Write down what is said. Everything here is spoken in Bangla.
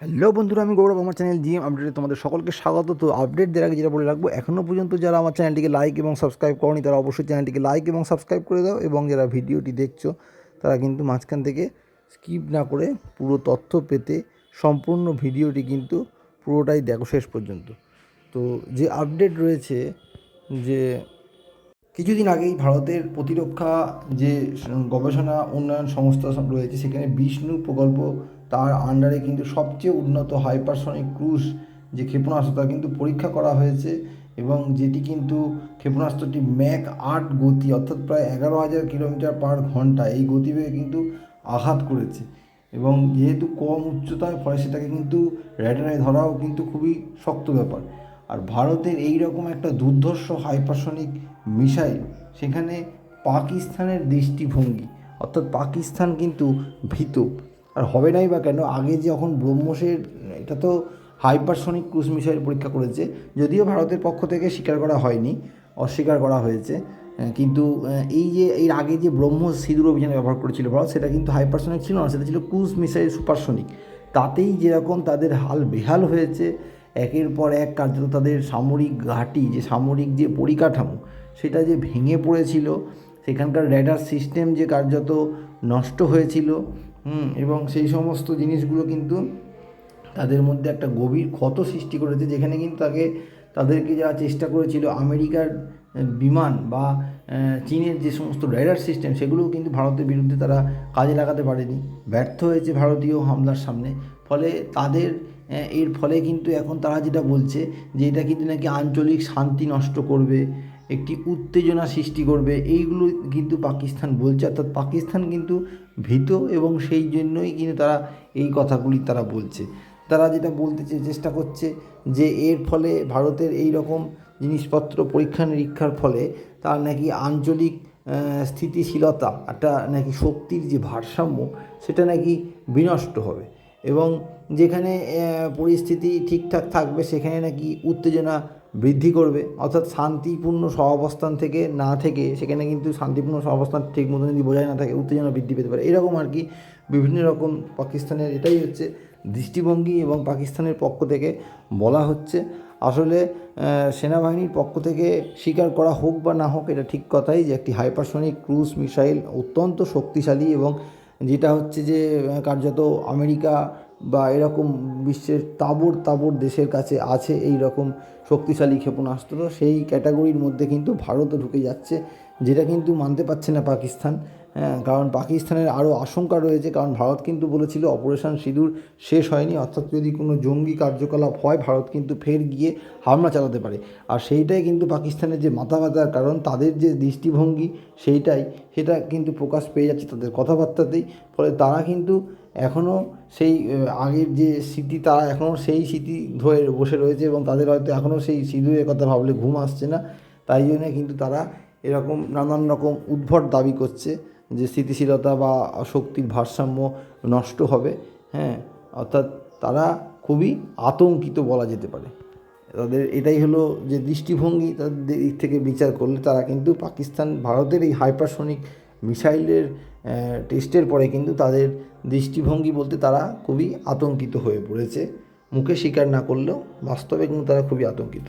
হ্যালো বন্ধুরা, আমি গৌরব। আমার চ্যানেল জিএম আপডেটে তোমাদের সকলকে স্বাগত। তো আপডেট দেওয়ার আগে যেটা বলে রাখবো, এখনও পর্যন্ত যারা আমার চ্যানেলটিকে লাইক এবং সাবস্ক্রাইব করনি তারা অবশ্যই চ্যানেলটিকে লাইক এবং সাবস্ক্রাইব করে দাও, এবং যারা ভিডিওটি দেখছো তারা কিন্তু মাঝখান থেকে স্কিপ না করে পুরো তথ্য পেতে সম্পূর্ণ ভিডিওটি কিন্তু পুরোটাই দেখো শেষ পর্যন্ত। তো যে আপডেট রয়েছে, যে কিছুদিন আগেই ভারতের প্রতিরক্ষা যে গবেষণা উন্নয়ন সংস্থা রয়েছে, সেখানে বিষ্ণু প্রকল্প, তার আন্ডারে কিন্তু সবচেয়ে উন্নত হাইপারসনিক ক্রুজ যে ক্ষেপণাস্ত্র তা কিন্তু পরীক্ষা করা হয়েছে, এবং যেটি কিন্তু ক্ষেপণাস্ত্রটি ম্যাক 8 গতি অর্থাৎ প্রায় 11,000 কিলোমিটার পার ঘন্টা এই গতিবেগে কিন্তু আঘাত করেছে। এবং যেহেতু কম উচ্চতায়, ফলে সেটাকে কিন্তু র্যাডারে ধরাও কিন্তু খুবই শক্ত ব্যাপার। আর ভারতের এই রকম একটা দুর্ধর্ষ হাইপারসনিক মিসাইল, সেখানে পাকিস্তানের দৃষ্টিভঙ্গি, অর্থাৎ পাকিস্তান কিন্তু ভীত। আর হবে নাই বা কেন, আগে যখন ব্রহ্মসের, এটা তো হাইপারসনিক ক্রুজ মিসাইল পরীক্ষা করেছে, যদিও ভারতের পক্ষ থেকে স্বীকার করা হয়নি, অস্বীকার করা হয়েছে, কিন্তু এই যে এর আগে যে ব্রহ্মস সিঁদুর অভিযানে ব্যবহার করেছিল ভারত, সেটা কিন্তু হাইপারসনিক ছিল না, সেটা ছিল ক্রুজ মিসাইল সুপারসনিক। তাতেই যেরকম তাদের হাল বেহাল হয়েছে, একের পর এক কার্যত তাদের সামরিক ঘাঁটি, যে সামরিক যে পরিকাঠামো সেটা যে ভেঙে পড়েছিল, সেখানকার র্যাডার সিস্টেম যে কার্যত নষ্ট হয়েছিল, এবং সেই সমস্ত জিনিসগুলো কিন্তু তাদের মধ্যে একটা গভীর ক্ষত সৃষ্টি করেছে, যেখানে কিন্তু তাদেরকে যারা চেষ্টা করেছিল আমেরিকার বিমান বা চীনের যে সমস্ত র্যাডার সিস্টেম, সেগুলোও কিন্তু ভারতের বিরুদ্ধে তারা কাজে লাগাতে পারেনি, ব্যর্থ হয়েছে ভারতীয় হামলার সামনে। ফলে তাদের এর ফলে কিন্তু এখন তারা যেটা বলছে, যে এটা কিন্তু নাকি আঞ্চলিক শান্তি নষ্ট করবে, একটি উত্তেজনা সৃষ্টি করবে, এইগুলো কিন্তু পাকিস্তান বলছে। অর্থাৎ পাকিস্তান কিন্তু ভীত, এবং সেই জন্যই কিন্তু তারা এই কথাগুলি তারা বলছে। তারা যেটা বলতে চেষ্টা করছে, যে এর ফলে ভারতের এই রকম জিনিসপত্র পরীক্ষা নিরীক্ষার ফলে তার নাকি আঞ্চলিক স্থিতিশীলতা, একটা নাকি শক্তির যে ভারসাম্য, সেটা নাকি বিনষ্ট হবে, এবং যেখানে পরিস্থিতি ঠিকঠাক থাকবে সেখানে নাকি উত্তেজনা বৃদ্ধি করবে। অর্থাৎ শান্তিপূর্ণ সহাবস্থান থেকে না থেকে, সেখানে কিন্তু শান্তিপূর্ণ সহাবস্থান ঠিক মতো যদি বজায় না থাকে, উত্তেজনা বৃদ্ধি পেতে পারে, এরকম আর কি বিভিন্ন রকম পাকিস্তানের এটাই হচ্ছে দৃষ্টিভঙ্গি, এবং পাকিস্তানের পক্ষ থেকে বলা হচ্ছে। আসলে সেনাবাহিনীর পক্ষ থেকে স্বীকার করা হোক বা না হোক, এটা ঠিক কথাই যে একটি হাইপারসনিক ক্রুজ মিসাইল অত্যন্ত শক্তিশালী, এবং যেটা হচ্ছে যে কার্যত আমেরিকা বা এরকম বিশ্বের তাবড় দেশের কাছে আছে এই রকম শক্তিশালী ক্ষেপণাস্ত্র, সেই ক্যাটাগরির মধ্যে কিন্তু ভারতও ঢুকে যাচ্ছে, যেটা কিন্তু মানতে পারছে না পাকিস্তান। কারণ পাকিস্তানের আরও আশঙ্কা রয়েছে, কারণ ভারত কিন্তু বলেছিল অপারেশন সিঁদুর শেষ হয়নি, অর্থাৎ যদি কোনো জঙ্গি কার্যকলাপ হয়, ভারত কিন্তু ফের গিয়ে হামলা চালাতে পারে। আর সেইটাই কিন্তু পাকিস্তানের যে মাথা ব্যথার কারণ, তাদের যে দৃষ্টিভঙ্গি সেটা কিন্তু প্রকাশ পেয়ে যাচ্ছে তাদের কথাবার্তাতেই। ফলে তারা কিন্তু এখনও সেই আগের যে স্মৃতি, তারা এখনও সেই স্মৃতি ধরে বসে রয়েছে, এবং তাদের হয়তো এখনও সেই সিঁদুরের কথা ভাবলে ঘুম আসছে না। তাই জন্যে কিন্তু তারা এরকম নানান রকম উদ্ভট দাবি করছে, যে স্থিতিশীলতা বা শক্তির ভারসাম্য নষ্ট হবে। অর্থাৎ তারা খুবই আতঙ্কিত বলা যেতে পারে। তাদের এটাই হলো যে দৃষ্টিভঙ্গি, তাদের দিক থেকে বিচার করলে তারা কিন্তু পাকিস্তান ভারতের এই হাইপারসনিক মিসাইলের টেস্টের পরে কিন্তু তাদের দৃষ্টিভঙ্গি বলতে তারা খুবই আতঙ্কিত হয়ে পড়েছে, মুখে স্বীকার না করলেও বাস্তবে কিন্তু তারা খুবই আতঙ্কিত।